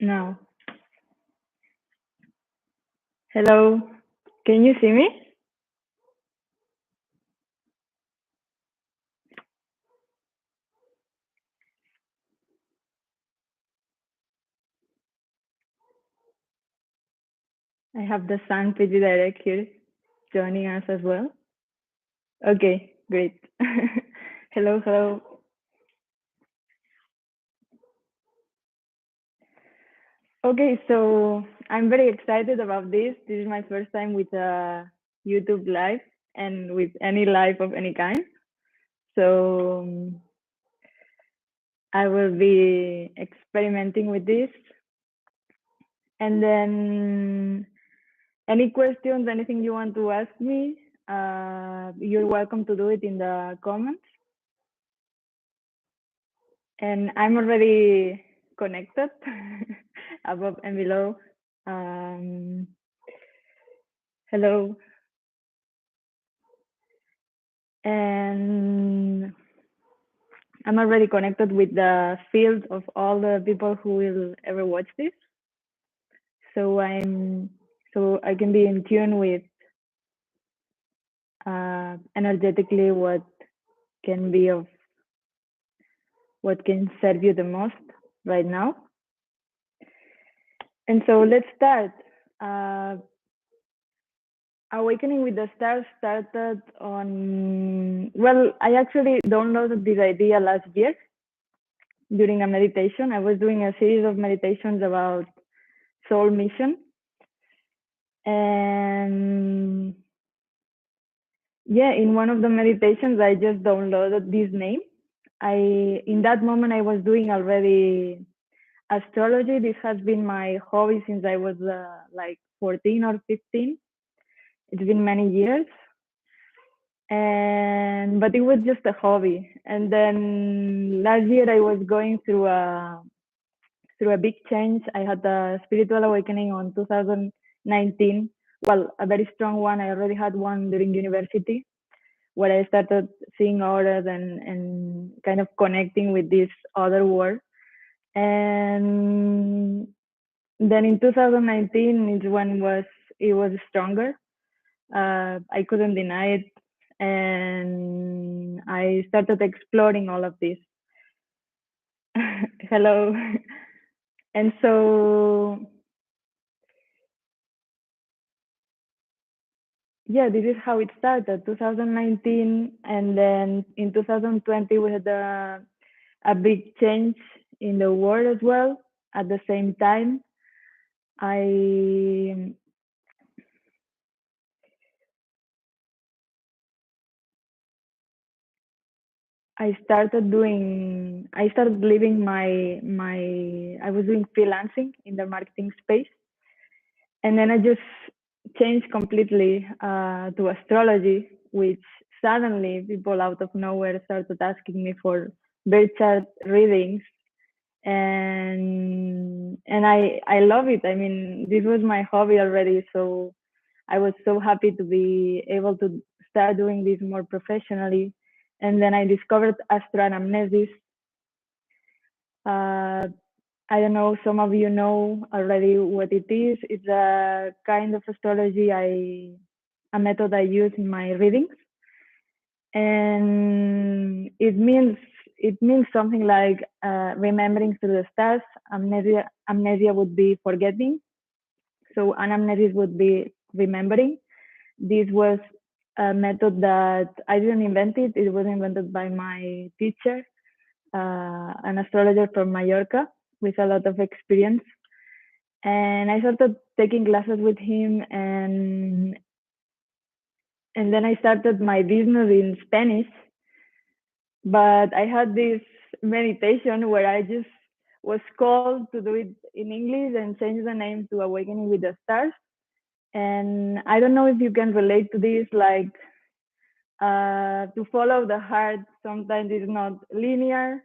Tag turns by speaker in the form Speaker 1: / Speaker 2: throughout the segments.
Speaker 1: No. Hello. Can you see me? I have the sun pretty direct here joining us as well. Okay, great. Hello, hello. Okay, so I'm very excited about this. This is my first time with a YouTube live and with any live of any kind. So I will be experimenting with this. And then any questions, anything you want to ask me, you're welcome to do it in the comments. And I'm already connected above and below. Um, hello. And I'm already connected with the field of all the people who will ever watch this. So I can be in tune with energetically can be of what can serve you the most right now. And so let's start. Uh, Awakening with the Stars started on, well, I actually downloaded this idea last year during a meditation. I was doing a series of meditations about soul mission. And yeah, in one of the meditations, I just downloaded this name. In that moment, I was doing already astrology. This has been my hobby since I was like 14 or 15. It's been many years. But it was just a hobby. And then last year I was going through a big change. I had a spiritual awakening on 2019. Well, a very strong one. I already had one during university where I started seeing auras and kind of connecting with this other world. And then in 2019 is when it was stronger. I couldn't deny it, and I started exploring all of this. Hello. And so yeah, this is how it started, 2019, and then in 2020 we had a big change in the world as well. At the same time, I I started living I was doing freelancing in the marketing space, and then I just changed completely to astrology, which suddenly people out of nowhere started asking me for birth chart readings, and I love it. I mean, this was my hobby already, so I was so happy to be able to start doing this more professionally. And then I discovered astroanamnesis. Uh, I don't know, some of you know already what it is. It's a kind of astrology a method I use in my readings. And it means something like remembering through the stars. Amnesia would be forgetting. So anamnesis would be remembering. This was a method that I didn't invent it. It was invented by my teacher, an astrologer from Mallorca with a lot of experience. And I started taking classes with him, and then I started my business in Spanish. But I had this meditation where I just was called to do it in English and change the name to Awakening with the Stars. And I don't know if you can relate to this, like to follow the heart sometimes it's not linear.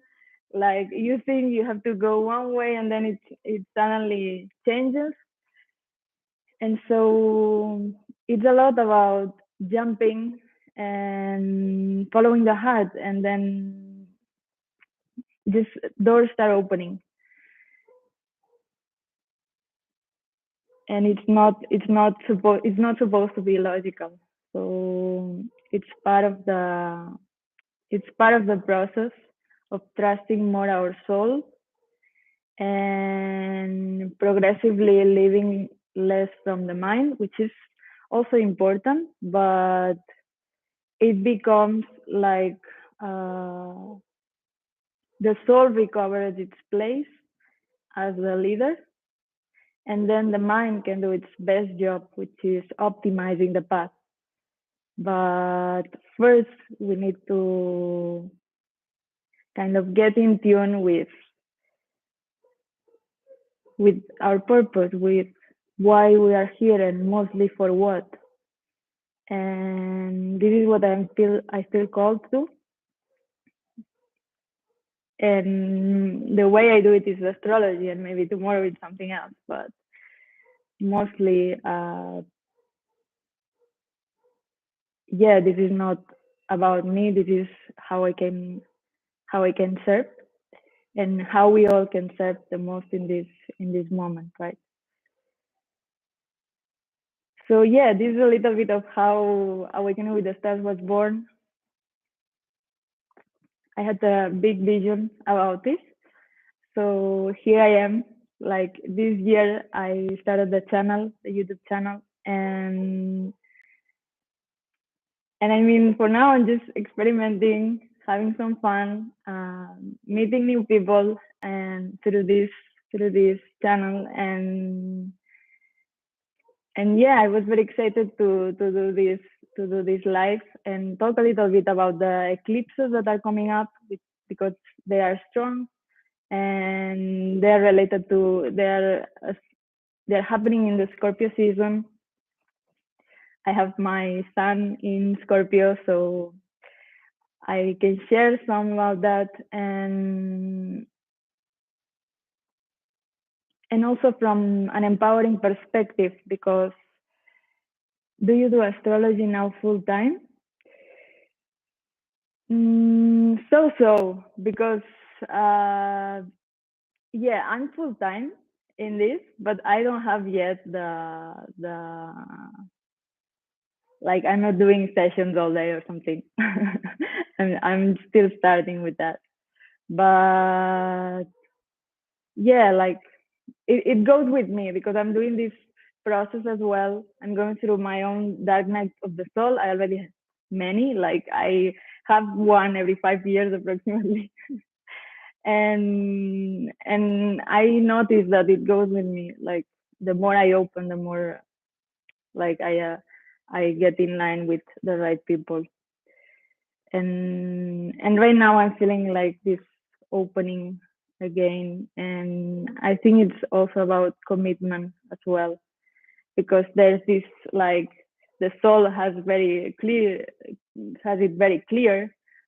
Speaker 1: Like you think you have to go one way and then it suddenly changes. And so it's a lot about jumping and following the heart, and then just doors start opening. and it's not supposed to be logical. So it's part of the process of trusting more our soul and progressively living less from the mind, which is also important, but it becomes like uh, the soul recovers its place as the leader, and then the mind can do its best job, which is optimizing the path. But first, we need to kind of get in tune with our purpose, with why we are here, and mostly for what. And this is what I feel called to. And the way I do it is astrology, and maybe tomorrow it's something else, but mostly, yeah, this is not about me. This is how I can serve, and how we all can serve the most in this moment, right? So yeah, this is a little bit of how Awakening with the Stars was born. I had a big vision about this, so here I am. Like this year, I started the channel, the YouTube channel, and I mean, for now, I'm just experimenting, having some fun, meeting new people, and through this channel, and yeah, I was very excited to do this live and talk a little bit about the eclipses that are coming up, because they are strong, and they're related to they're happening in the Scorpio season. I have my sun in Scorpio, so I can share some about that, and also from an empowering perspective, because do you do astrology now full time? So because yeah, I'm full time in this, but I don't have yet the like, I'm not doing sessions all day or something. I'm still starting with that, but yeah, like it goes with me because I'm doing this process as well. I'm going through my own dark night of the soul. I already have many, like I have one every 5 years approximately. And I notice that it goes with me. Like the more I open, the more like I get in line with the right people. And right now I'm feeling like this opening again, and I think it's also about commitment as well, because there's this, like, the soul has it very clear,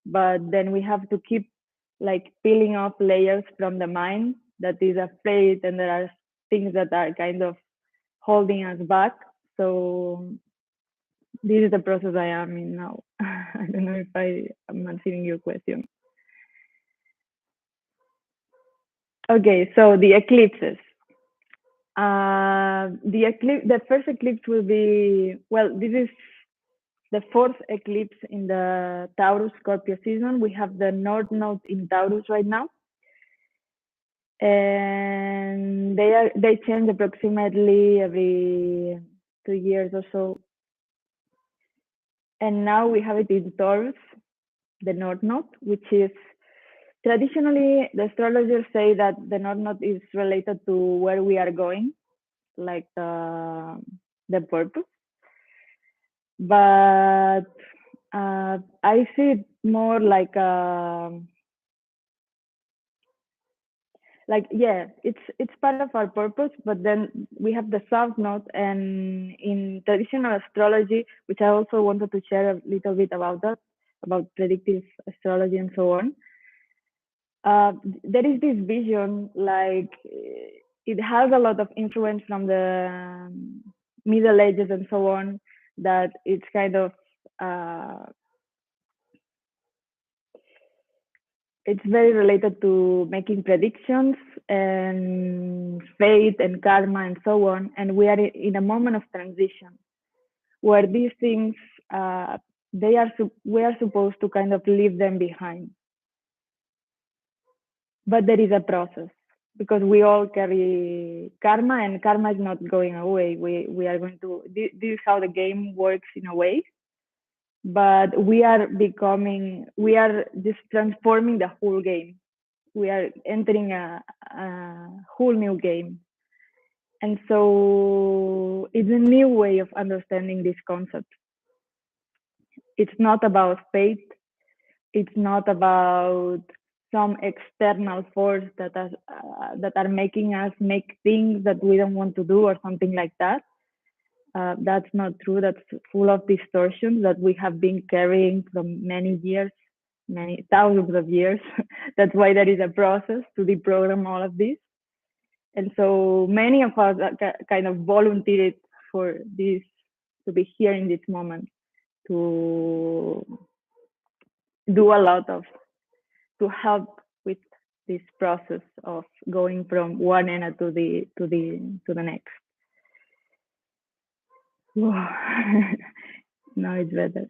Speaker 1: but then we have to keep like peeling off layers from the mind that is afraid, and there are things that are kind of holding us back. So this is the process I am in now. I don't know if I am answering your question. Okay, so the eclipses. The first eclipse will be, well, this is the fourth eclipse in the Taurus Scorpio season. We have the North Node in Taurus right now, and they change approximately every 2 years or so. And now we have it in Taurus, the North Node, which is traditionally, the astrologers say that the North Node is related to where we are going, like the purpose. But I see it more like yeah, it's part of our purpose. But then we have the South Node, and in traditional astrology, which I also wanted to share a little bit about that, about predictive astrology and so on. There is this vision, like it has a lot of influence from the Middle Ages and so on, that it's kind of uh, it's very related to making predictions and fate and karma and so on. And we are in a moment of transition where these things, we are supposed to kind of leave them behind. But there is a process because we all carry karma, and karma is not going away. We are going to, this is how the game works in a way, but we are just transforming the whole game. We are entering a whole new game. And so it's a new way of understanding this concept. It's not about fate. It's not about some external force that are making us make things that we don't want to do or something like that. That's not true. That's full of distortions that we have been carrying from many years, many thousands of years. That's why there is a process to deprogram all of this. And so many of us kind of volunteered for this, to be here in this moment, to do a lot of, to help with this process of going from one end to the next. Now it's better.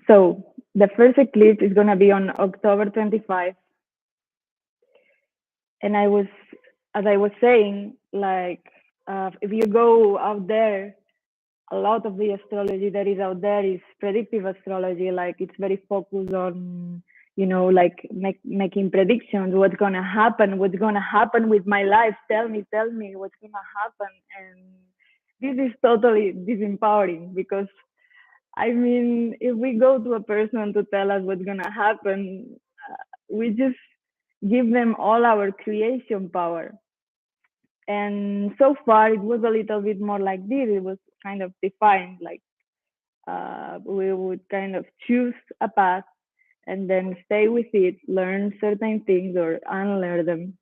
Speaker 1: So the first eclipse is going to be on October 25. And as I was saying, like, if you go out there, a lot of the astrology that is out there is predictive astrology. Like, it's very focused on, like making predictions. What's going to happen? What's going to happen with my life? Tell me what's going to happen. And this is totally disempowering because, I mean, if we go to a person to tell us what's going to happen, we just give them all our creation power. And so far, it was a little bit more like this. It was kind of defined, like we would kind of choose a path and then stay with it, learn certain things or unlearn them.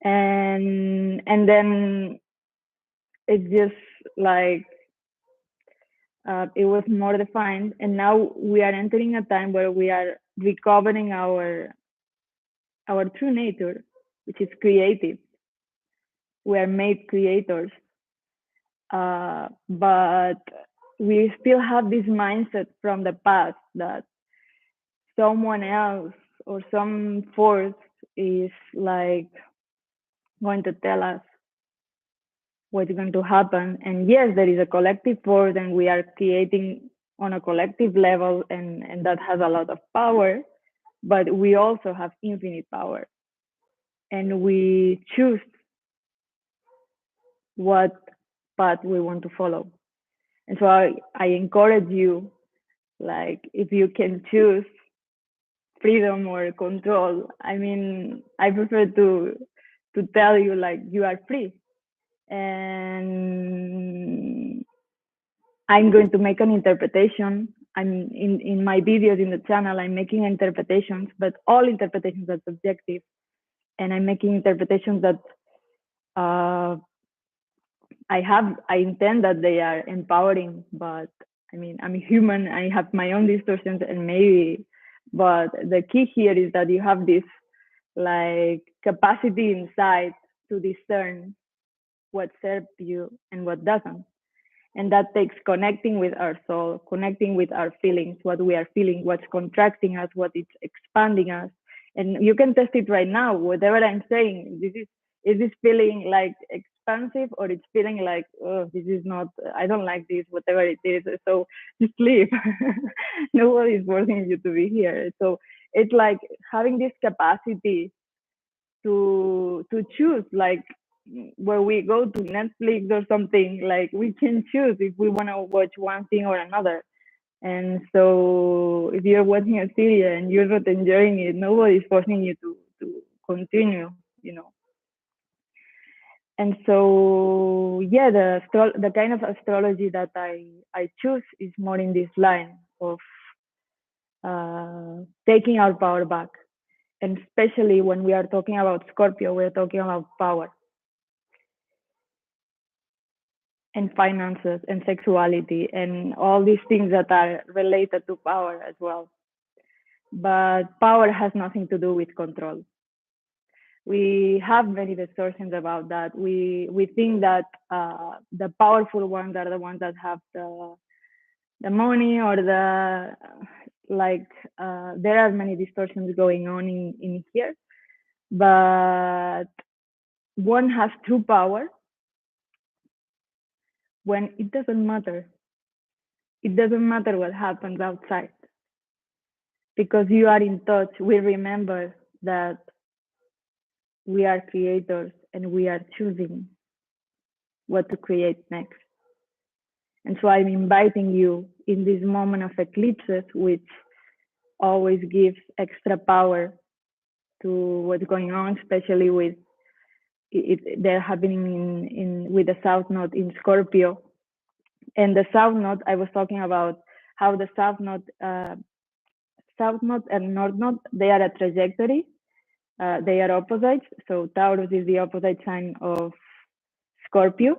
Speaker 1: And then it's just like it was more defined. And now we are entering a time where we are recovering our true nature, which is creative. We are made creators, but we still have this mindset from the past that someone else or some force is like going to tell us what's going to happen. And yes, there is a collective force and we are creating on a collective level, and that has a lot of power, but we also have infinite power, and we choose what path we want to follow. And so I encourage you, like, if you can choose freedom or control, I mean, I prefer to tell you, like, you are free. And I'm going to make an interpretation. I'm in my videos in the channel, I'm making interpretations, but all interpretations are subjective. And I'm making interpretations that I intend that they are empowering, but I mean, I'm human. I have my own distortions, and maybe, but the key here is that you have this like capacity inside to discern what serves you and what doesn't. And that takes connecting with our soul, connecting with our feelings, what we are feeling, what's contracting us, what is expanding us. And you can test it right now. Whatever I'm saying, is this feeling like expansive, or it's feeling like, oh, this is not, I don't like this, whatever it is. So just leave. Nobody is forcing you to be here. So it's like having this capacity to choose, like, where we go to Netflix or something, like, we can choose if we want to watch one thing or another. And so if you're watching a series and you're not enjoying it, nobody's forcing you to continue, you know. And so, yeah, the kind of astrology that I choose is more in this line of taking our power back. And especially when we are talking about Scorpio, we're talking about power and finances and sexuality and all these things that are related to power as well. but power has nothing to do with control. We have many distortions about that. We think that the powerful ones are the ones that have the money or the like. There are many distortions going on in here, but one has true power when it doesn't matter. It doesn't matter what happens outside because you are in touch. We remember that we are creators and we are choosing what to create next. And so I'm inviting you in this moment of eclipses, which always gives extra power to what's going on, especially with they're happening in with the South Node in Scorpio. And the South Node, I was talking about how the South Node and North Node, they are a trajectory. They are opposites. So Taurus is the opposite sign of Scorpio.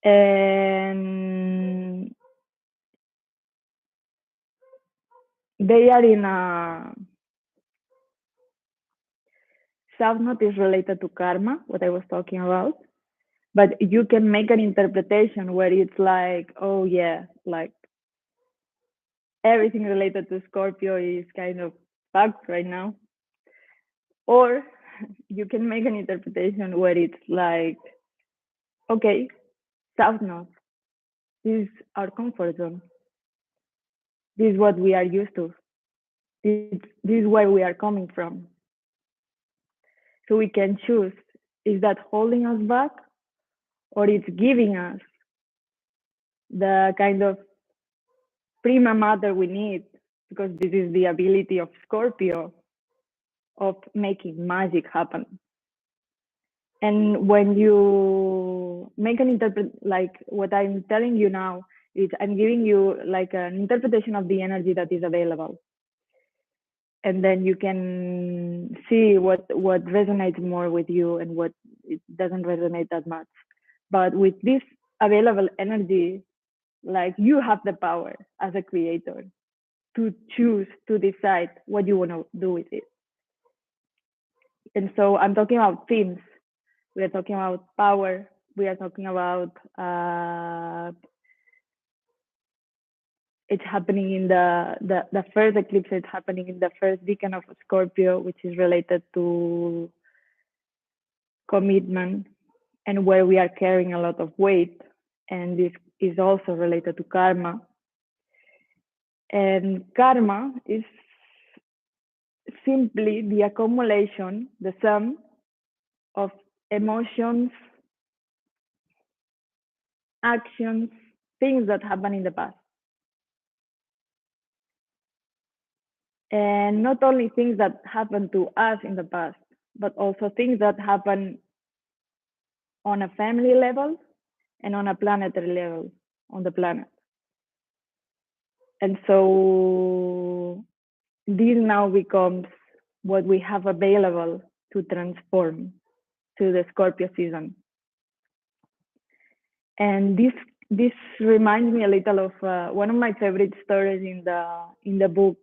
Speaker 1: And they are in a South Node is related to karma, what I was talking about. But you can make an interpretation where it's like, oh yeah, like everything related to Scorpio is kind of fucked right now. Or you can make an interpretation where it's like, okay, South Node, this is our comfort zone. This is what we are used to. This is where we are coming from. So we can choose, is that holding us back or it's giving us the kind of prima mater we need, because this is the ability of Scorpio of making magic happen. And when you make an like what I'm telling you now is I'm giving you like an interpretation of the energy that is available. And then you can see what resonates more with you and what it doesn't resonate that much. But with this available energy, like you have the power as a creator to choose, to decide what you want to do with it. And so I'm talking about themes. We are talking about power. We are talking about it's happening in the first eclipse. It's happening in the first decan of Scorpio, which is related to commitment and where we are carrying a lot of weight. And this is also related to karma. And karma is simply the accumulation, the sum of emotions, actions, things that happen in the past. And not only things that happen to us in the past, but also things that happen on a family level and on a planetary level on the planet. And so this now becomes what we have available to transform to the Scorpio season. And this reminds me a little of one of my favorite stories in the book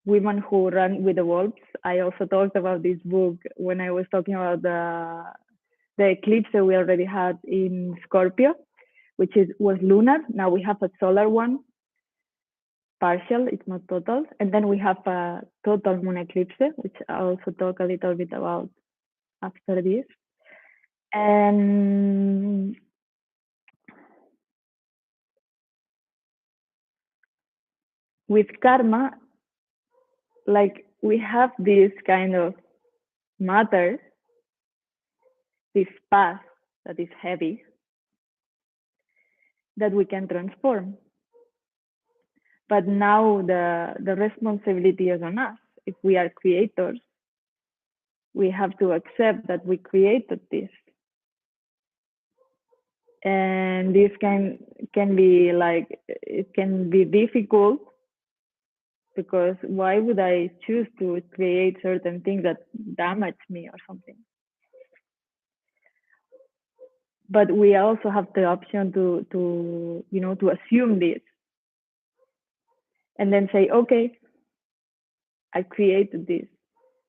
Speaker 1: Women Who Run with the Wolves. I also talked about this book when I was talking about the eclipse that we already had in Scorpio, which was lunar. Now we have a solar one, partial, it's not total. And then we have a total moon eclipse, which I'll also talk a little bit about after this. And with karma, like we have this kind of matter, this path that is heavy, that we can transform. But now the responsibility is on us. If we are creators, we have to accept that we created this. And this can be like, it can be difficult, because why would I choose to create certain things that damage me or something? But we also have the option to assume this and then say, okay, I created this,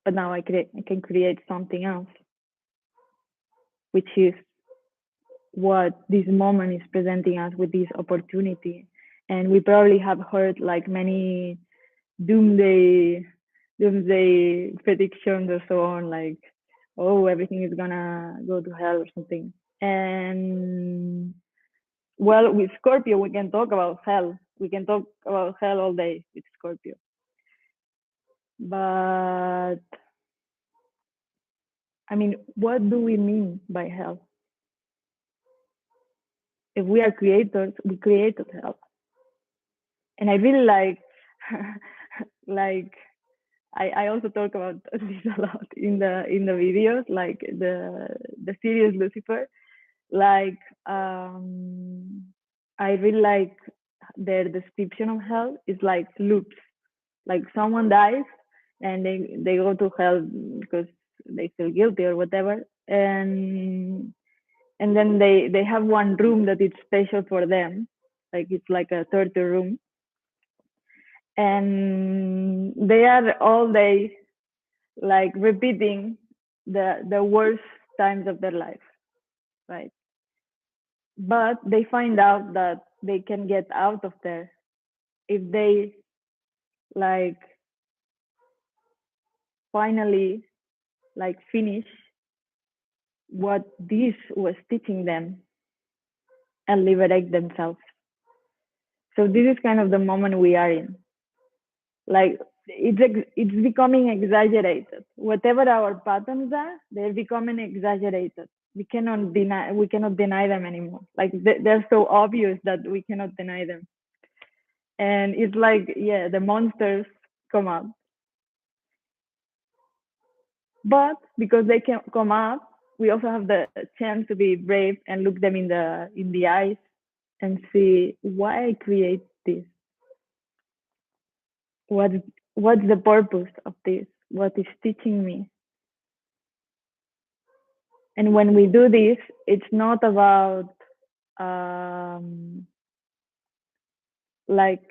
Speaker 1: but now I can create something else, which is what this moment is presenting us with, this opportunity. And we probably have heard like many doomsday predictions or so on, like, oh, everything is gonna go to hell or something. And well, with Scorpio we can talk about hell. We can talk about hell all day with Scorpio. But I mean, what do we mean by hell? If we are creators, we created hell. And I really like I also talk about this a lot in the videos, like the series Lucifer. Like I really like their description of hell is like loops. Like someone dies and they go to hell because they feel guilty or whatever, and then they have one room that is special for them, like it's like a torture room, and they are all day like repeating the worst times of their life, right? But they find out that they can get out of there if they like finally like finish what this was teaching them and liberate themselves. So this is kind of the moment we are in. Like it's becoming exaggerated. Whatever our patterns are, they're becoming exaggerated. We cannot deny them anymore. Like they're so obvious that we cannot deny them. And it's like, yeah, the monsters come up. But because they can come up, we also have the chance to be brave and look them in the eyes and see why I create this. What what's the purpose of this? What is teaching me? And when we do this, it's not about like,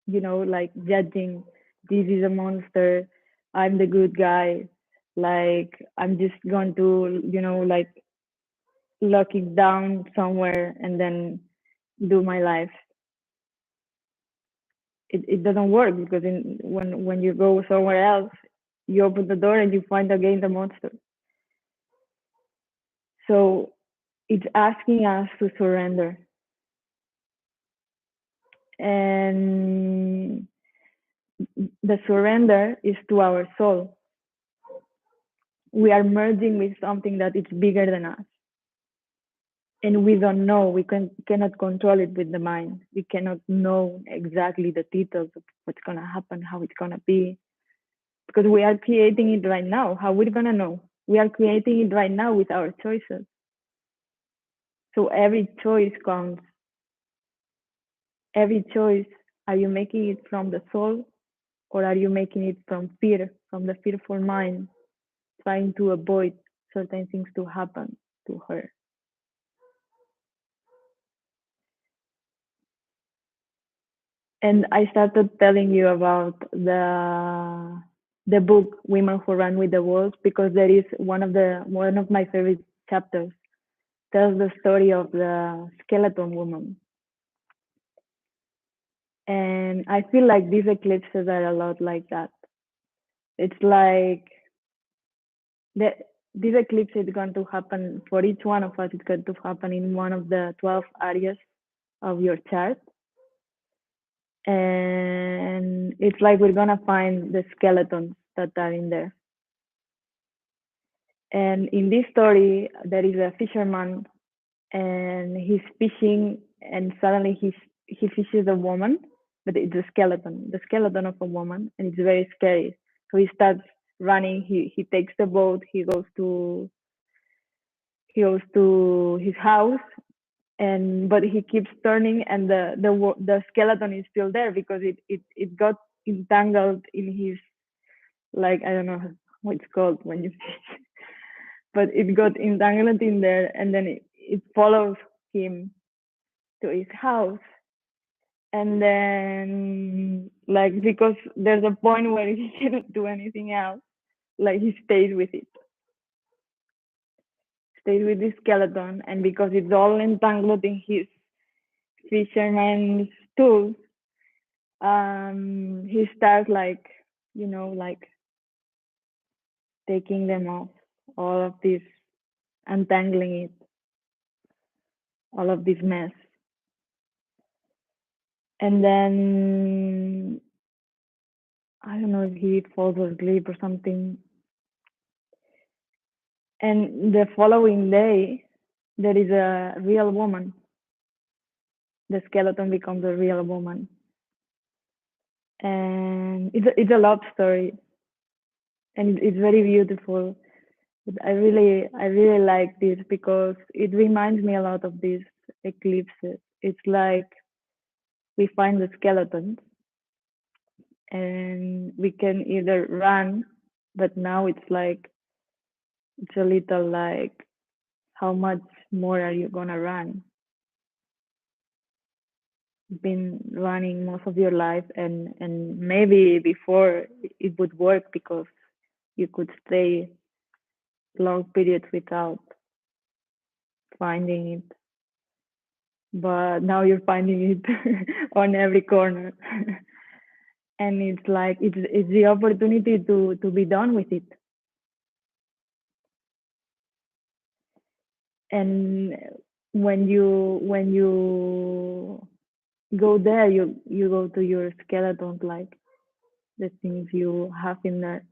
Speaker 1: like judging, this is a monster, I'm the good guy, like I'm just going to, like lock it down somewhere and then do my life. It doesn't work because when you go somewhere else, you open the door and you find again the monster. So it's asking us to surrender. And the surrender is to our soul. We are merging with something that is bigger than us. And we don't know, cannot control it with the mind. We cannot know exactly the details of what's going to happen, how it's going to be, because we are creating it right now. How we're going to know? We are creating it right now with our choices. So every choice counts. Every choice, are you making it from the soul, or are you making it from fear, from the fearful mind, trying to avoid certain things to happen to her? And I started telling you about the book Women Who Run with the Wolves because there is one of my favorite chapters tells the story of the skeleton woman. And I feel like these eclipses are a lot like that. It's like this eclipse is going to happen for each one of us. It's going to happen in one of the 12 areas of your chart. And it's like we're going to find the skeletons that are in there. And in this story, there is a fisherman and he's fishing, and suddenly he fishes a woman, but it's a the skeleton of a woman, and it's very scary. So he starts running. He takes the boat. He goes to his house, but he keeps turning, and the skeleton is still there because it got entangled in his, like, I don't know what it's called when you fish, but it got entangled in there, and then it follows him to his house. And then, like, because there's a point where he cannot do anything else, like he stays with this skeleton, and because it's all entangled in his fisherman's tools, he starts like, like taking them off, all of this, untangling it, all of this mess. And then I don't know if he falls asleep or something. And the following day, there is a real woman. The skeleton becomes a real woman. And it's a love story. And it's very beautiful. I really like this because it reminds me a lot of these eclipses. It's like we find the skeletons and we can either run, but now it's a little like, how much more are you gonna run? You've been running most of your life, and maybe before it would work because you could stay long periods without finding it, but now you're finding it on every corner. And it's like it's the opportunity to be done with it. And when you go there, you go to your skeletons, like the things you have in there.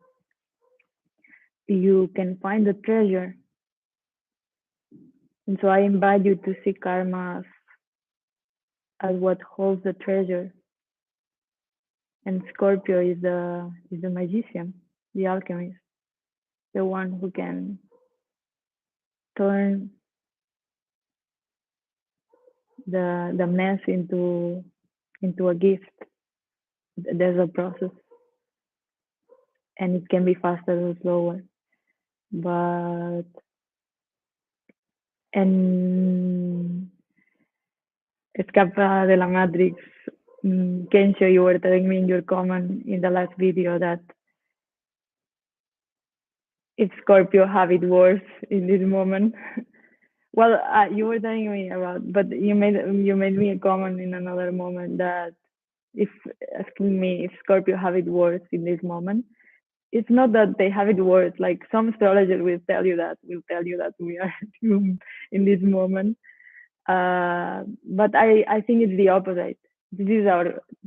Speaker 1: You can find the treasure. And so I invite you to see karma as what holds the treasure. And Scorpio is the magician, the alchemist, the one who can turn the mess into a gift. There's a process, and it can be faster or slower. But en Escapa de la Matrix, Kensho, you were telling me in your comment in the last video that if Scorpio have it worse in this moment. Well, you were telling me about, but you made me a comment in another moment that if asking me if Scorpio have it worse in this moment, it's not that they have it worse. Like some astrologers will tell you that we are doomed in this moment. But I think it's the opposite. This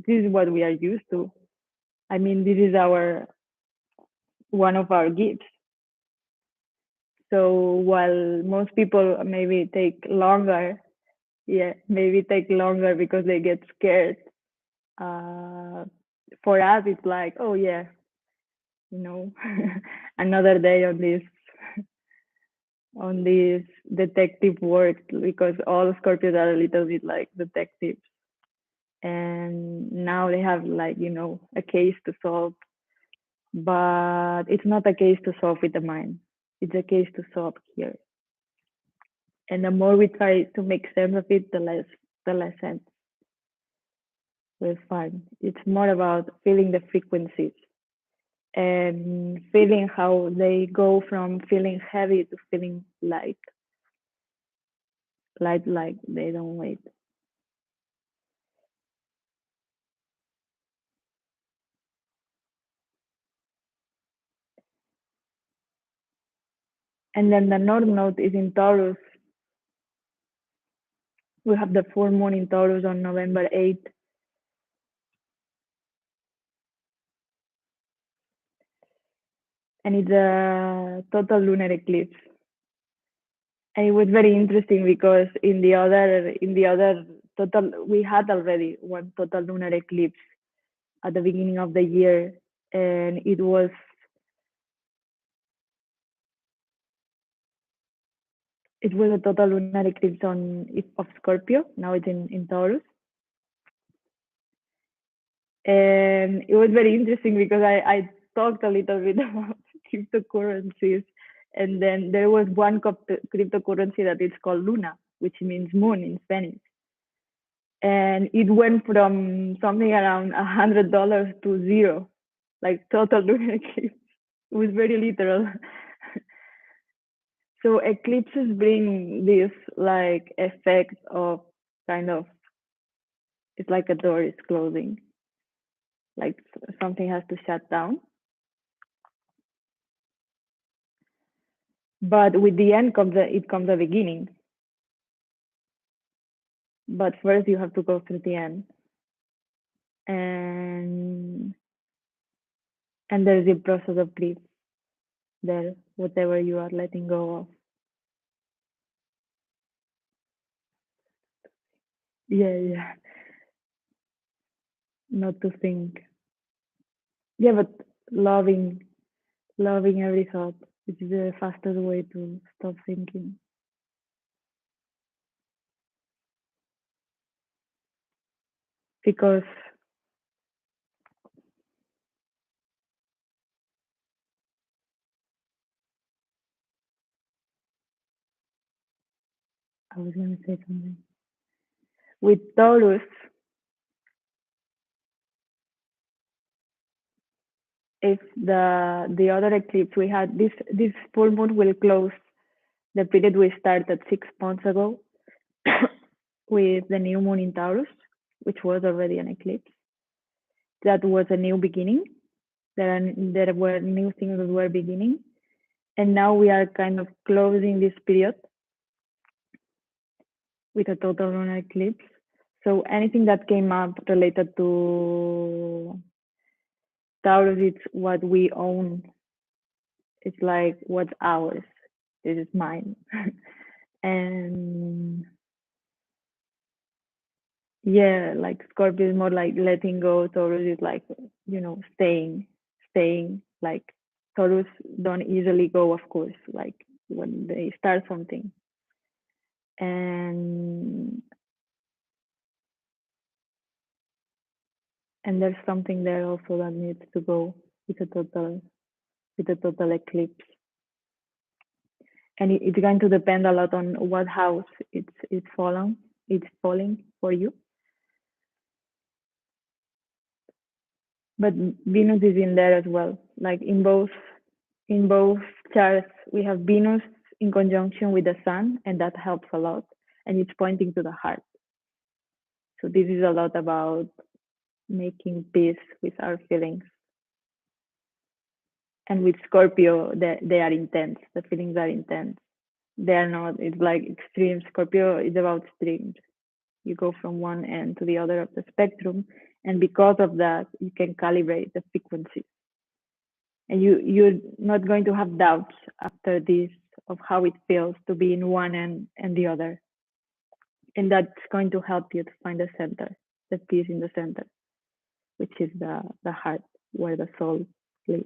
Speaker 1: is what we are used to. I mean, this is our one of our gifts. So while most people maybe take longer, yeah, maybe take longer because they get scared. Uh, for us, it's like, oh yeah, you know, another day on this detective work, because all Scorpios are a little bit like detectives, and now they have like, a case to solve, but it's not a case to solve with the mind. It's a case to solve here. And the more we try to make sense of it, the less sense we'll find. It's more about feeling the frequencies and feeling how they go from feeling heavy to feeling light, like they don't weight. And then the North Node is in Taurus. We have the full moon in Taurus on November 8th. And it's a total lunar eclipse. And it was very interesting because in the other total, we had already one total lunar eclipse at the beginning of the year, and it was a total lunar eclipse of Scorpio. Now it's in Taurus. And it was very interesting because I talked a little bit about cryptocurrencies, and then there was one cryptocurrency that is called Luna, which means moon in Spanish. and it went from something around $100 to zero, like total lunar eclipse. It was very literal. So eclipses bring this like effect of kind of, it's like a door is closing, like something has to shut down. But with the end comes a beginning. But first you have to go through the end. And there's the process of grief there, whatever you are letting go of. Yeah, yeah. Not to think. Yeah, but loving every thought, which is the fastest way to stop thinking. Because I was gonna say something. With Taurus, if the other eclipse we had, this full moon will close the period we started 6 months ago with the new moon in Taurus, which was already an eclipse. That was a new beginning. There were new things that were beginning, and now we are kind of closing this period with a total lunar eclipse. So anything that came up related to Taurus, it's what we own. It's like what's ours. This is mine. And yeah, like Scorpio is more like letting go. Taurus is like, staying. Like Taurus don't easily go, of course, like when they start something. And there's something there also that needs to go with a total eclipse. And it's going to depend a lot on what house it's falling for you. But Venus is in there as well. Like in both charts, we have Venus in conjunction with the Sun, and that helps a lot. And it's pointing to the heart. So this is a lot about making peace with our feelings. And with Scorpio, they are intense. The feelings are intense. They are not. It's like extreme. Scorpio is about extremes. You go from one end to the other of the spectrum, and because of that, you can calibrate the frequency. And you're not going to have doubts after this of how it feels to be in one end and the other. And that's going to help you to find the center, the peace in the center, which is the heart, where the soul lives,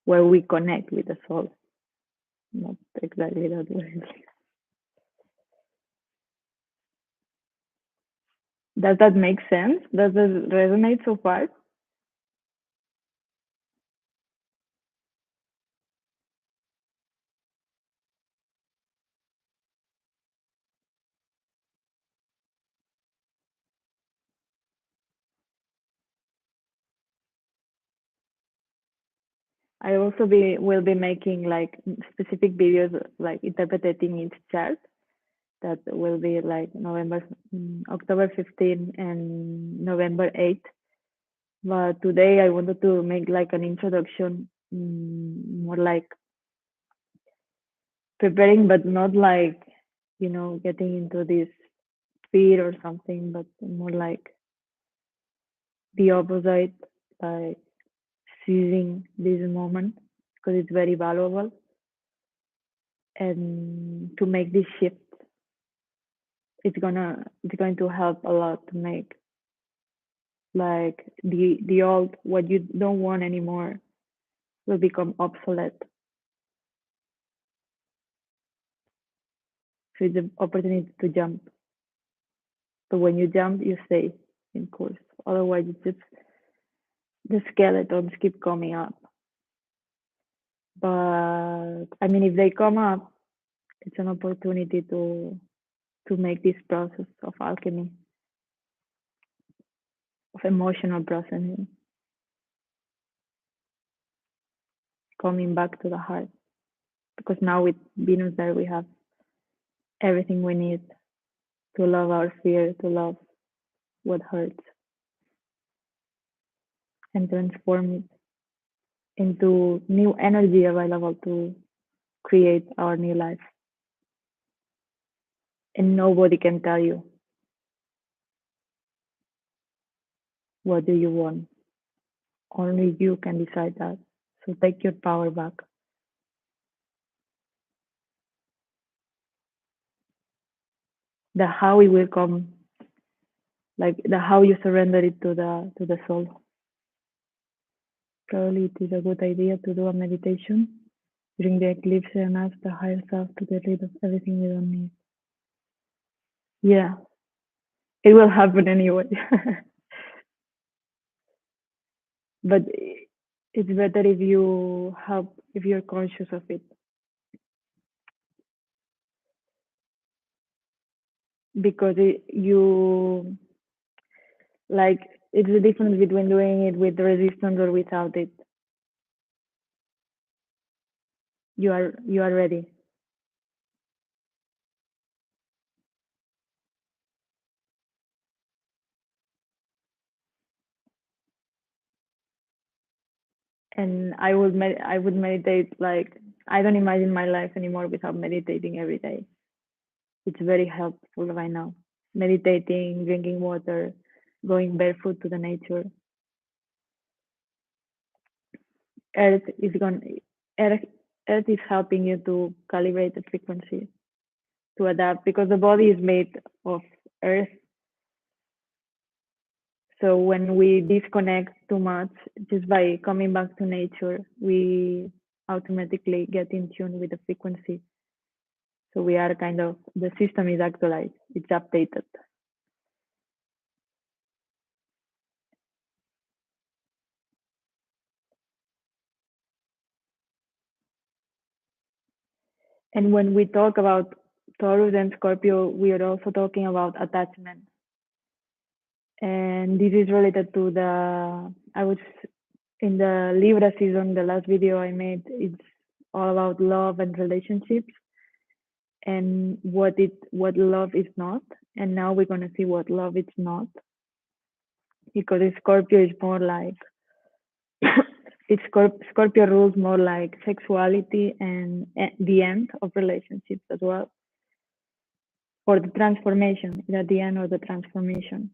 Speaker 1: where we connect with the soul. Not exactly that way. Does that make sense? Does it resonate so far? I also will be making like specific videos, like interpreting each chart. That will be like October 15 and November 8. But today I wanted to make like an introduction, more like preparing, but not like, getting into this fear or something, but more like the opposite, like seizing this moment because it's very valuable. And to make this shift, it's going to help a lot to make like the old, what you don't want anymore, will become obsolete. So it's an opportunity to jump. But when you jump, you stay in course. Otherwise, it's just the skeletons keep coming up. But I mean, if they come up, it's an opportunity to to make this process of alchemy, of emotional processing, coming back to the heart. Because now with Venus there, we have everything we need to love our fear, to love what hurts, and transform it into new energy available to create our new life. And nobody can tell you what do you want. Only you can decide that. So take your power back. The how it will come, like the how you surrender it to the soul. Probably it is a good idea to do a meditation during the eclipse and ask the higher self to get rid of everything we don't need. Yeah, it will happen anyway. But it's better if you help, if you're conscious of it, because you like it's the difference between doing it with resistance or without it. You are ready. And I would meditate, like I don't imagine my life anymore without meditating every day. It's very helpful right now. Meditating, drinking water, going barefoot to the nature. Earth is going Earth, Earth is helping you to calibrate the frequency, to adapt, because the body is made of earth. So when we disconnect too much, just by coming back to nature, we automatically get in tune with the frequency. So we are kind of, the system is actualized, it's updated. And when we talk about Taurus and Scorpio, we are also talking about attachment. And this is related to I was in the Libra season, the last video I made, it's all about love and relationships and what love is not. And now we're gonna see what love is not. Because Scorpio is more like Scorpio rules more like sexuality and the end of relationships as well, or the transformation, at the end of the transformation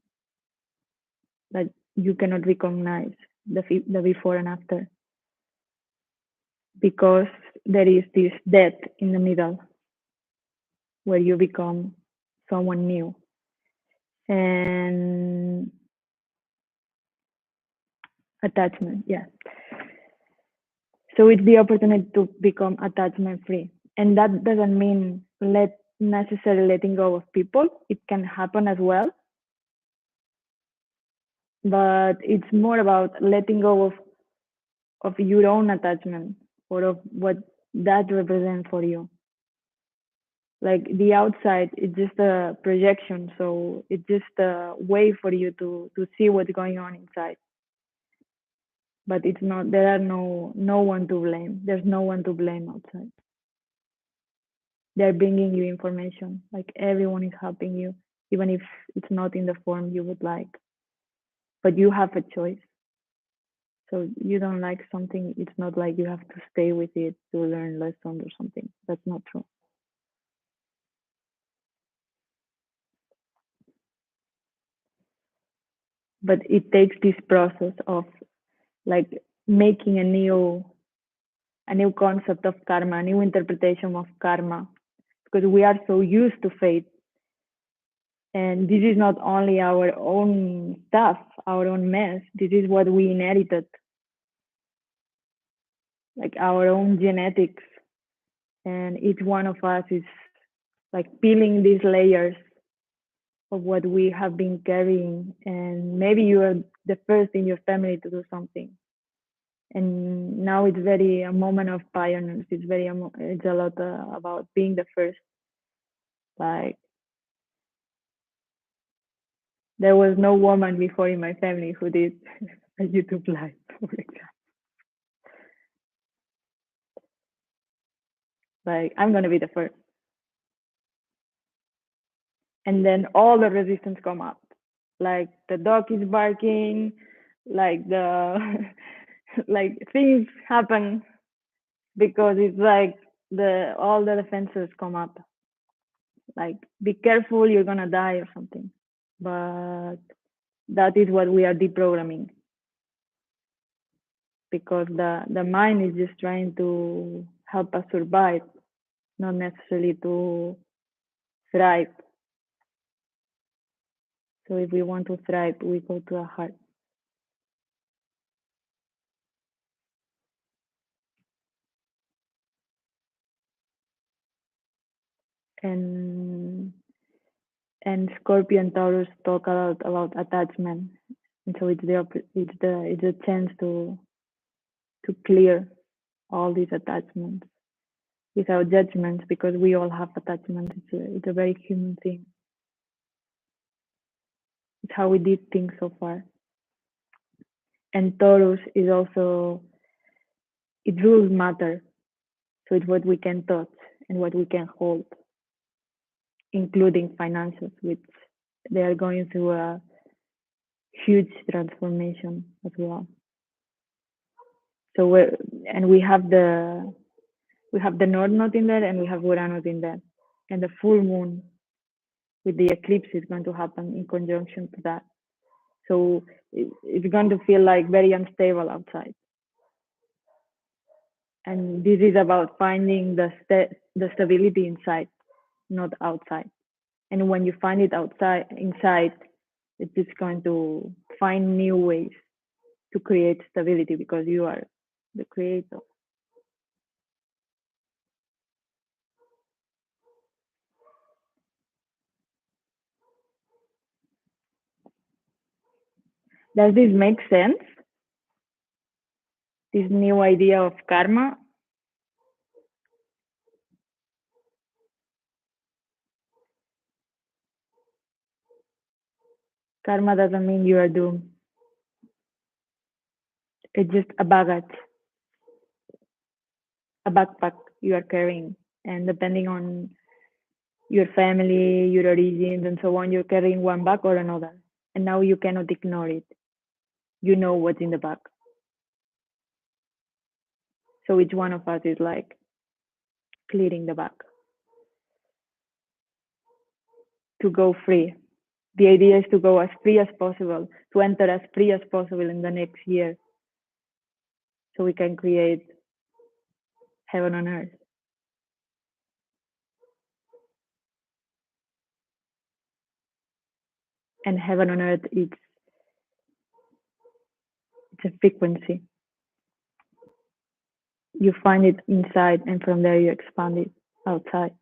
Speaker 1: that you cannot recognize the before and after, because there is this death in the middle where you become someone new. And attachment, yeah. So it's the opportunity to become attachment free. And that doesn't mean necessarily letting go of people. It can happen as well. But it's more about letting go of your own attachment, or of what that represents for you. Like the outside, it's just a projection. So it's just a way for you to see what's going on inside. But it's not, there are no one to blame. There's no one to blame outside. They're bringing you information. Like everyone is helping you, even if it's not in the form you would like. But you have a choice. So you don't like something, it's not like you have to stay with it to learn lessons or something. That's not true. But it takes this process of like making a new concept of karma, a new interpretation of karma, because we are so used to fate. And this is not only our own stuff, our own mess. This is what we inherited, like our own genetics. And each one of us is like peeling these layers of what we have been carrying. And maybe you are the first in your family to do something. And now it's very a moment of pioneers. It's a lot about being the first. Like There was no woman before in my family who did a YouTube live, for example. Like, I'm gonna be the first. And then all the resistance come up. Like the dog is barking, like the like things happen because it's like the all the defenses come up. Like, be careful, you're gonna die or something. But that is what we are deprogramming, because the mind is just trying to help us survive, not necessarily to thrive. So if we want to thrive, we go to our heart. And Scorpio and Taurus talk a lot about attachment, and so it's a chance to clear all these attachments without judgments, because we all have attachments. It's a very human thing. It's how we did things so far. And Taurus is also, it rules matter. So it's what we can touch and what we can hold, including finances, which they are going through a huge transformation as well. So we have the North Node in there, and we have Uranus in there, and the full moon with the eclipse is going to happen in conjunction to that. So it's going to feel like very unstable outside. And this is about finding the stability inside, not outside. And when you find it inside, it's just going to find new ways to create stability, because you are the creator. Does this make sense? This new idea of karma? Karma doesn't mean you are doomed. It's just a baggage, a backpack you are carrying. And depending on your family, your origins, and so on, you're carrying one bag or another. And now you cannot ignore it. You know what's in the bag. So each one of us is like clearing the bag to go free. The idea is to go as free as possible, to enter as free as possible in the next year, so we can create heaven on earth. And heaven on earth, it's a frequency. You find it inside, and from there you expand it outside.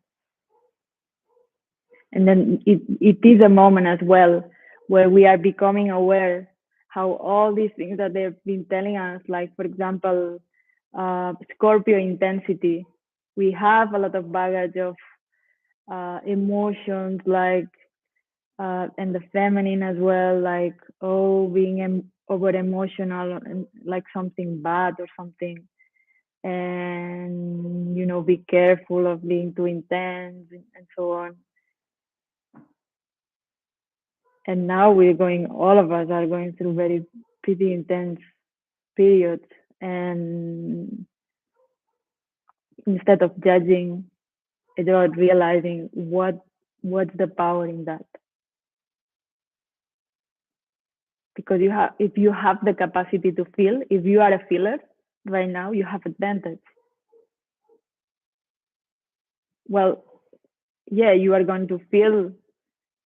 Speaker 1: And then it is a moment as well where we are becoming aware how all these things that they've been telling us, like, for example, Scorpio intensity, we have a lot of baggage of emotions, like, and the feminine as well, like, being over emotional and like something bad or something. And, be careful of being too intense and so on. And now all of us are going through pretty intense periods. And instead of judging, it's about realizing what's the power in that. Because if you have the capacity to feel, if you are a feeler right now, you have advantage. Well, yeah, you are going to feel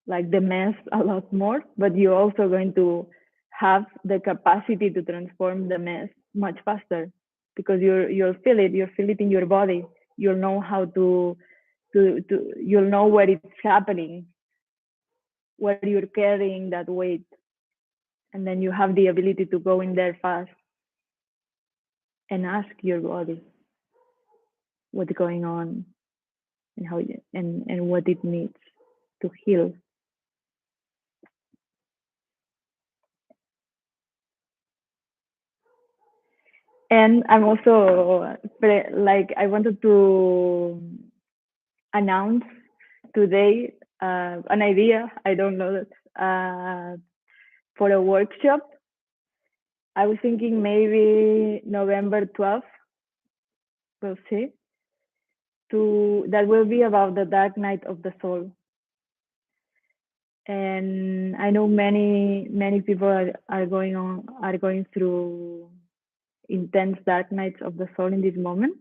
Speaker 1: like the mess a lot more, but you're also going to have the capacity to transform the mess much faster, because you'll feel it in your body. You'll know how to you'll know where it's happening, where you're carrying that weight, and then you have the ability to go in there fast and ask your body what's going on and how and what it needs to heal. And I'm also like I wanted to announce today an idea. I don't know that for a workshop. I was thinking maybe November 12th. We'll see. That will be about the dark night of the soul. And I know many people are going through intense dark nights of the soul in this moment.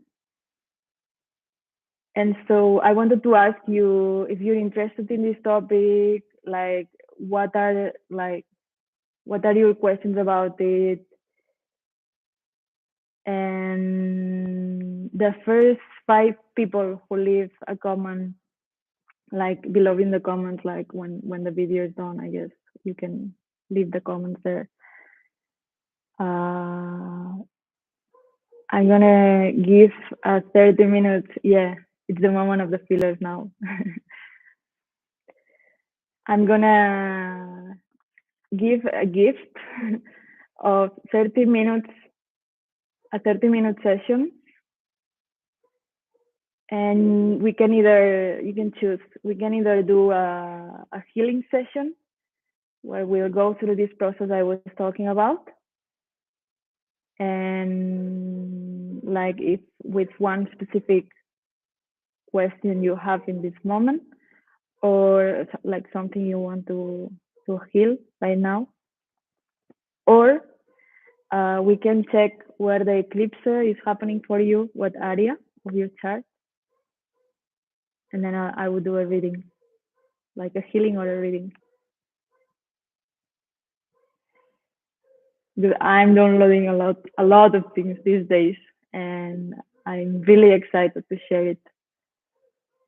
Speaker 1: And so I wanted to ask you if you're interested in this topic, like what are your questions about it? And the first 5 people who leave a comment, like below in the comments, like when the video is done, I guess you can leave the comments there. I'm gonna give a 30 minutes. Yeah, it's the moment of the fillers now. I'm gonna give a gift of 30 minutes, a 30-minute session. And we can either, you can choose, we can either do a healing session where we'll go through this process I was talking about. And like if with one specific question you have in this moment, or like something you want to heal right now, or we can check where the eclipse is happening for you, what area of your chart, and then I will do a reading, like a healing or a reading. Because I'm downloading a lot of things these days, and I'm really excited to share it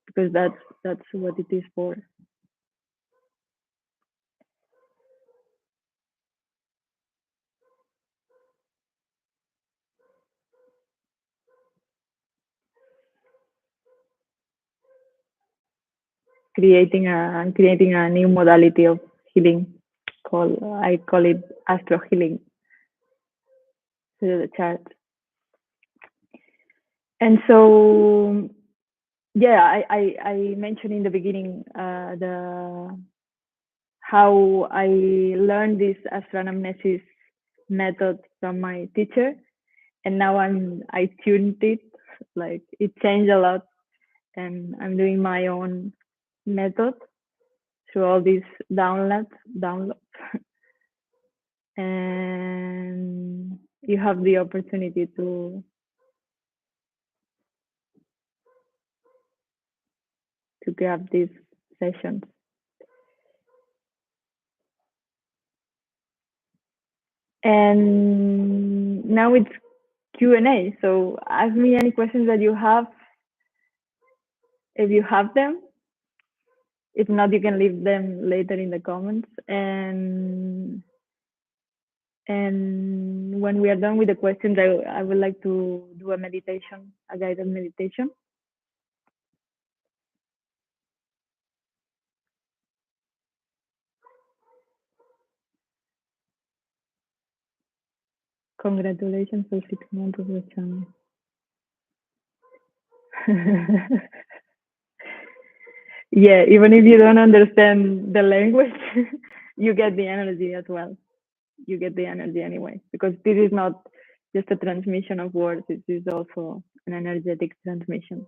Speaker 1: because that's what it is for. Creating a new modality of healing I call it astro healing through the chart. And so yeah, I mentioned in the beginning the how I learned this astronomnesis method from my teacher, and now I tuned it, like it changed a lot, and I'm doing my own method through all these downloads, and you have the opportunity to grab these sessions. And now it's Q&A. So ask me any questions that you have, if you have them. If not, you can leave them later in the comments. And when we are done with the questions, I would like to do a meditation, a guided meditation. Congratulations for 6 months of the channel. Yeah, even if you don't understand the language, you get the energy as well. You get the energy anyway, because this is not just a transmission of words, it is also an energetic transmission.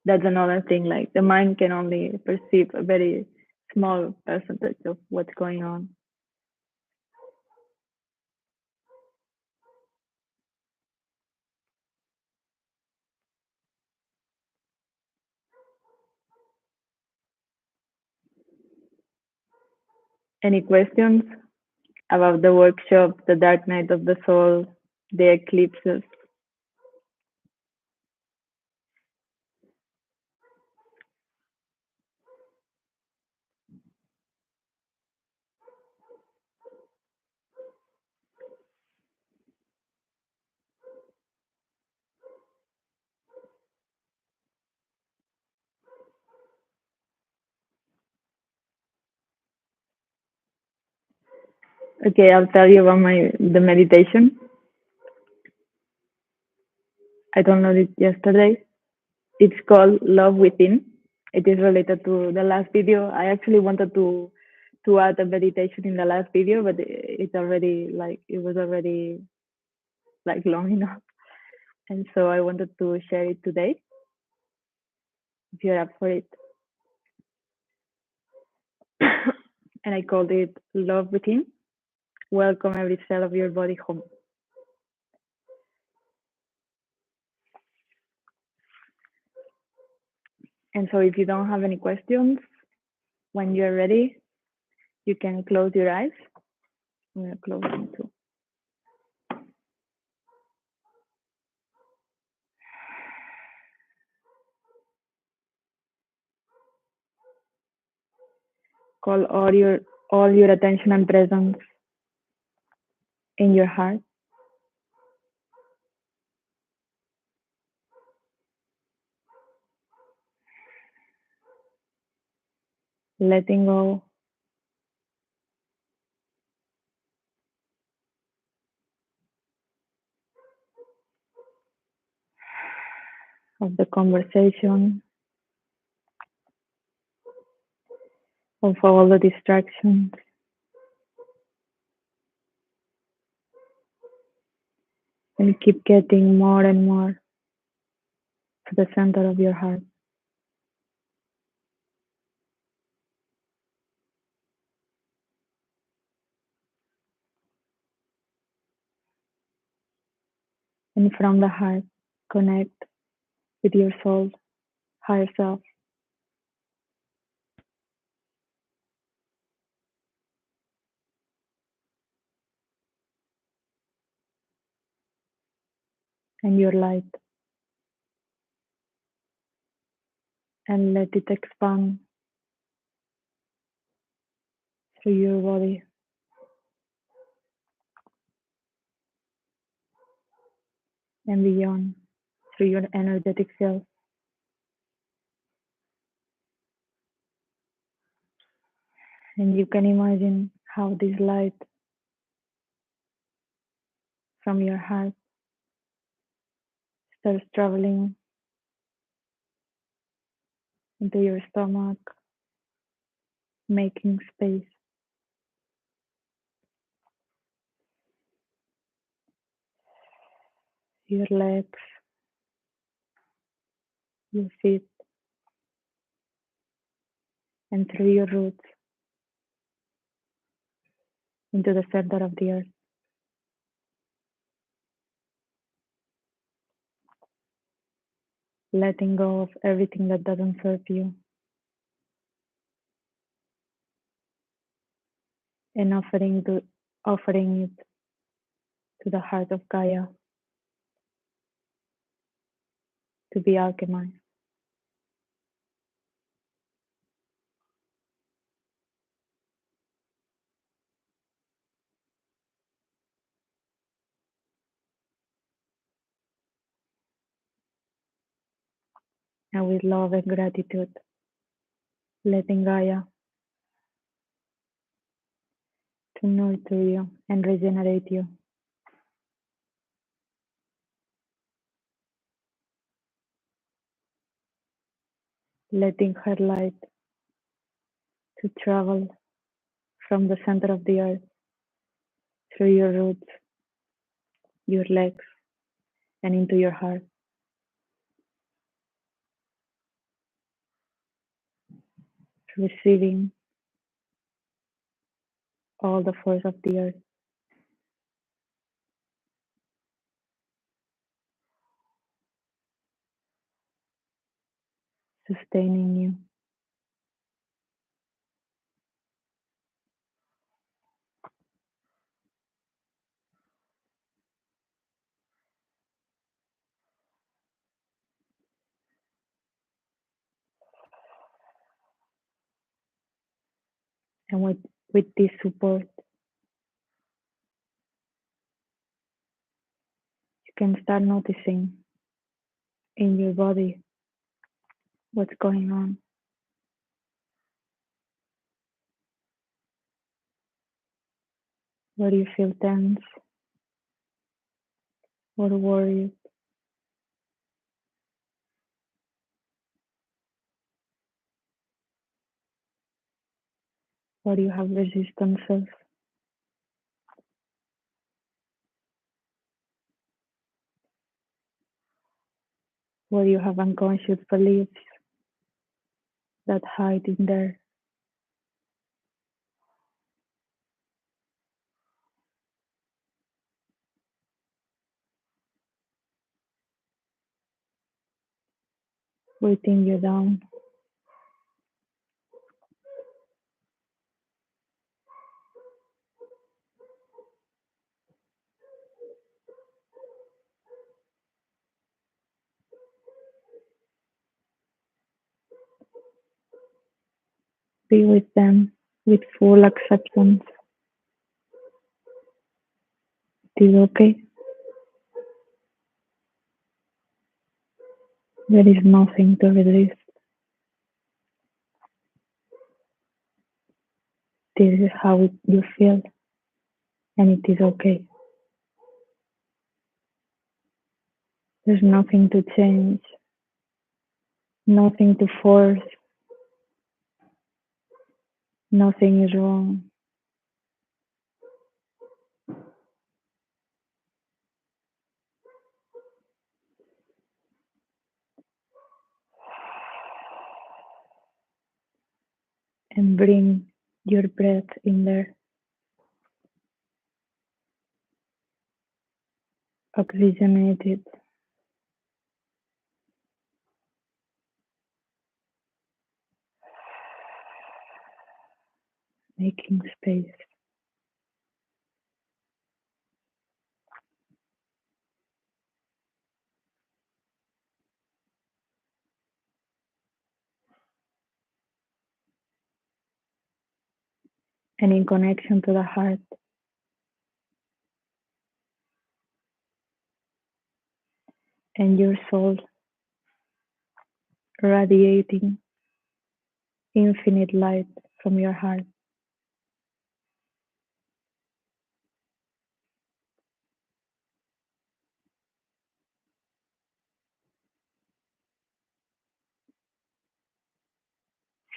Speaker 1: That's another thing, like the mind can only perceive a very small percentage of what's going on. Any questions about the workshop, the dark night of the soul, the eclipses? Okay, I'll tell you about the meditation. I downloaded it yesterday. It's called Love Within. It is related to the last video. I actually wanted to add a meditation in the last video, but it was already like long enough, and so I wanted to share it today. If you're up for it, and I called it Love Within. Welcome every cell of your body home. And so, if you don't have any questions, when you're ready, you can close your eyes. I'm gonna close them too. Call all your attention and presence in your heart. Letting go of the conversation, of all the distractions, and keep getting more and more to the center of your heart. And from the heart, connect with your soul, higher self, and your light, and let it expand through your body and beyond, through your energetic field. And you can imagine how this light from your heart starts traveling into your stomach, making space, your legs, your feet, and through your roots into the center of the earth. Letting go of everything that doesn't serve you and offering it to the heart of Gaia to be alchemized. And with love and gratitude, letting Gaia to nurture you and regenerate you. Letting her light to travel from the center of the earth through your roots, your legs, and into your heart, receiving all the force of the earth, sustaining you. And with this support, you can start noticing in your body what's going on. Where do you feel tense or worried? Where do you have resistances? Where you have unconscious beliefs that hide in there? Weighting you down. Be with them with full acceptance. It is okay. There is nothing to resist. This is how you feel, and it is okay. There's nothing to change, nothing to force, nothing is wrong. And bring your breath in there, oxygenate it, making space. And in connection to the heart and your soul, radiating infinite light from your heart.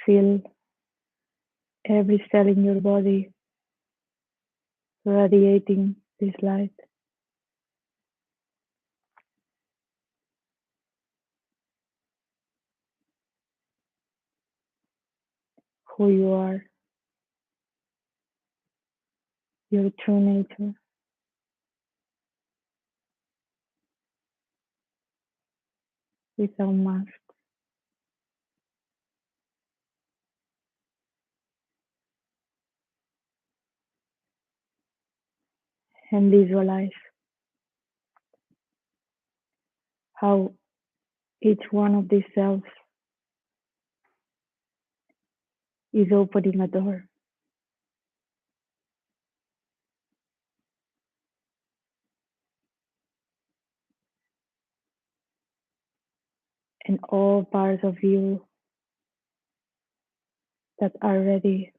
Speaker 1: Feel every cell in your body radiating this light. Who you are, your true nature, without mask. And visualize how each one of these cells is opening a door. And all parts of you that are ready,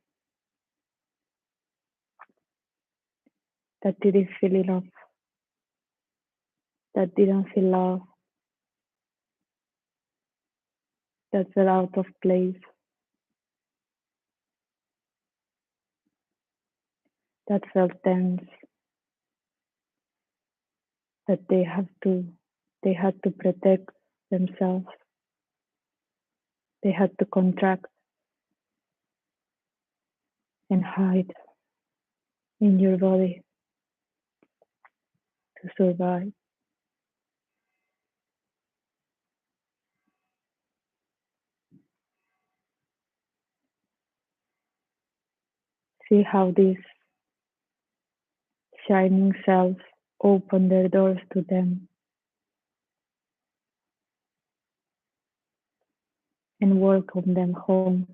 Speaker 1: that didn't feel enough, that didn't feel love, that felt out of place, that felt tense, that they had to protect themselves, they had to contract and hide in your body to survive. See how these shining cells open their doors to them and welcome them home.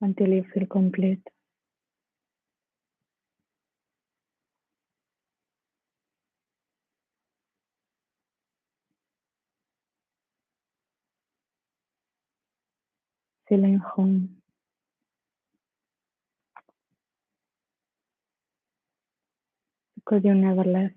Speaker 1: until you feel complete. Feeling home because you never left.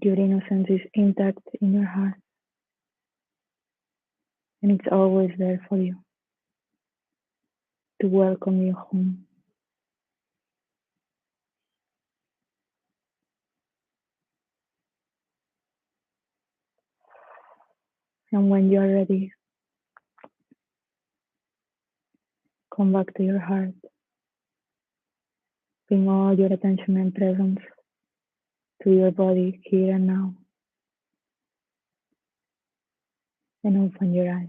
Speaker 1: Your innocence is intact in your heart, and it's always there for you to welcome you home. And when you're ready, come back to your heart, bring all your attention and presence to your body here and now, and open your eyes.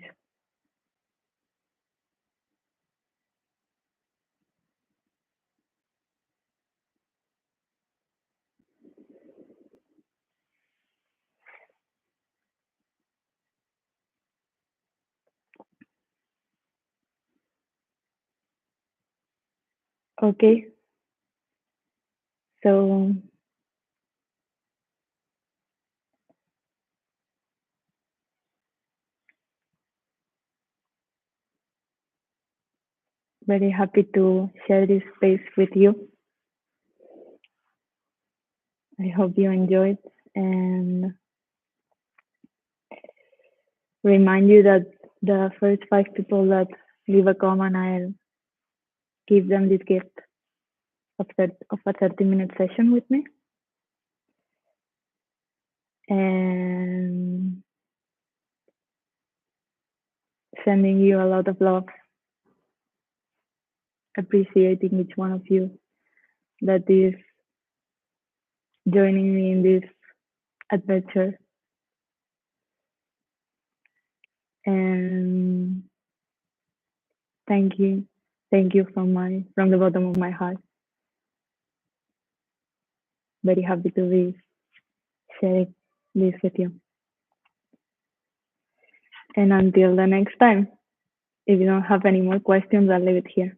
Speaker 1: Okay, so very happy to share this space with you. I hope you enjoyed, and remind you that the first 5 people that leave a comment, I'll give them this gift of a 30-minute session with me. And sending you a lot of love, appreciating each one of you that is joining me in this adventure. And thank you from the bottom of my heart. Very happy to be sharing this with you. And until the next time, if you don't have any more questions, I'll leave it here.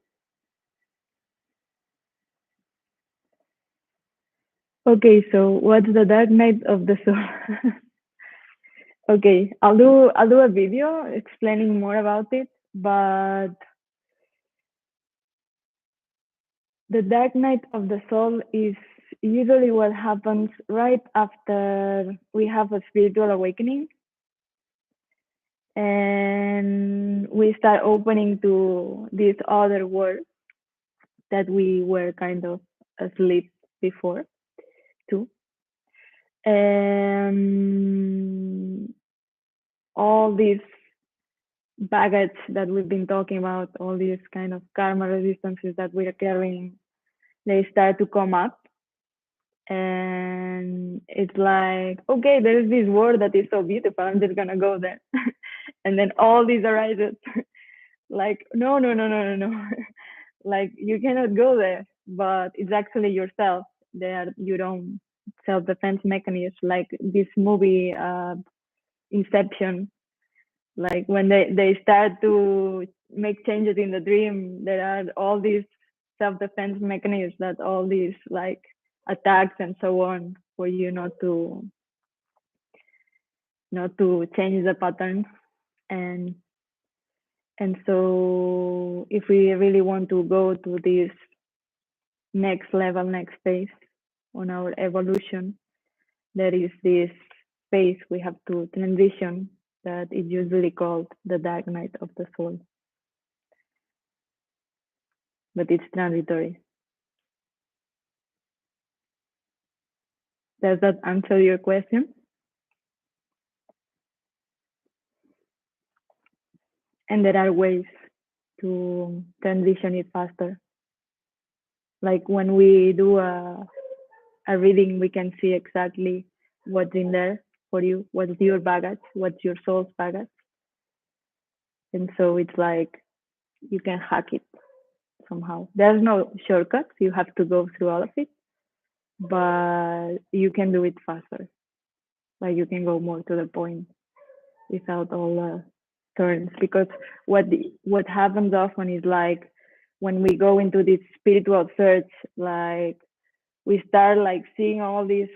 Speaker 1: Okay, so what's the dark night of the soul? Okay, I'll do a video explaining more about it, but the dark night of the soul is usually what happens right after we have a spiritual awakening and we start opening to this other world that we were kind of asleep before too. And all these baggage that we've been talking about, all these kind of karma resistances that we are carrying, they start to come up. And it's like, okay, there's this world that is so beautiful, I'm just gonna go there. And then all these arises. Like, no, like, you cannot go there, but it's actually yourself. They are your own self-defense mechanism, like this movie, Inception. Like when they start to make changes in the dream, there are all these self-defense mechanisms, that all these like attacks and so on, for you not to change the pattern. And so if we really want to go to this next level, next phase on our evolution, there is this phase we have to transition that is usually called the dark night of the soul. But it's transitory. Does that answer your question? And there are ways to transition it faster. Like when we do a reading, we can see exactly what's in there for you, what's your baggage, what's your soul's baggage. And so it's like you can hack it somehow. There's no shortcuts. You have to go through all of it, but you can do it faster. Like you can go more to the point without all the turns. Because what happens often is like when we go into this spiritual search, like we start like seeing all these,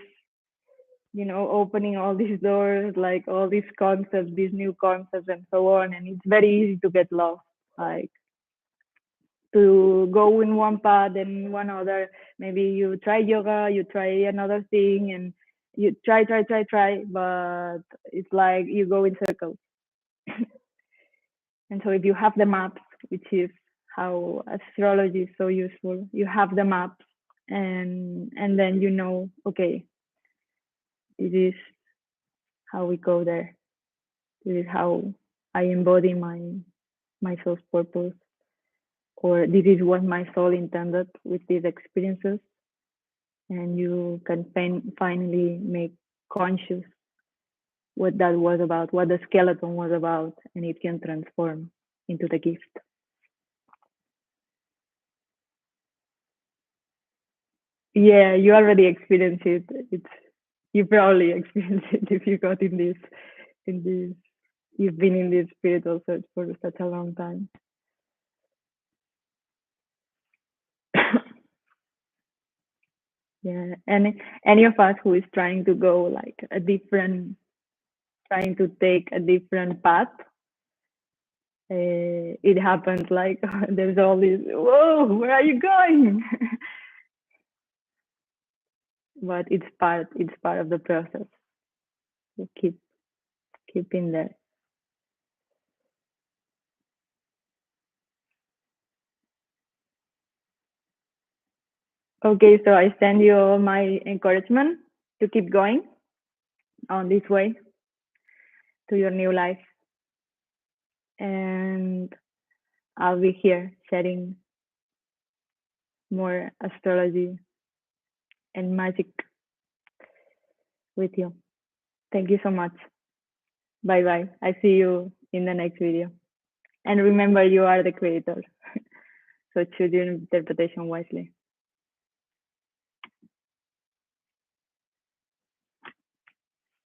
Speaker 1: opening all these doors, like all these concepts, these new concepts and so on, and it's very easy to get lost, like to go in one path and one other. Maybe you try yoga, you try another thing, and you try, but it's like you go in circles. And so if you have the maps, which is how astrology is so useful, you have the maps, and then okay, this is how we go there. This is how I embody my soul's purpose, or this is what my soul intended with these experiences. And you can finally make conscious what that was about, what the skeleton was about, and it can transform into the gift. Yeah, you already experienced it. You probably experienced it if you got in this you've been in this spiritual search for such a long time. Yeah, and any of us who is trying to go like trying to take a different path, it happens like there's all this, whoa, where are you going? But it's part of the process. So keep in there. Okay, so I send you all my encouragement to keep going on this way to your new life. And I'll be here sharing more astrology and magic with you. Thank you so much. Bye bye. I see you in the next video. And remember, you are the creator. So choose your interpretation wisely.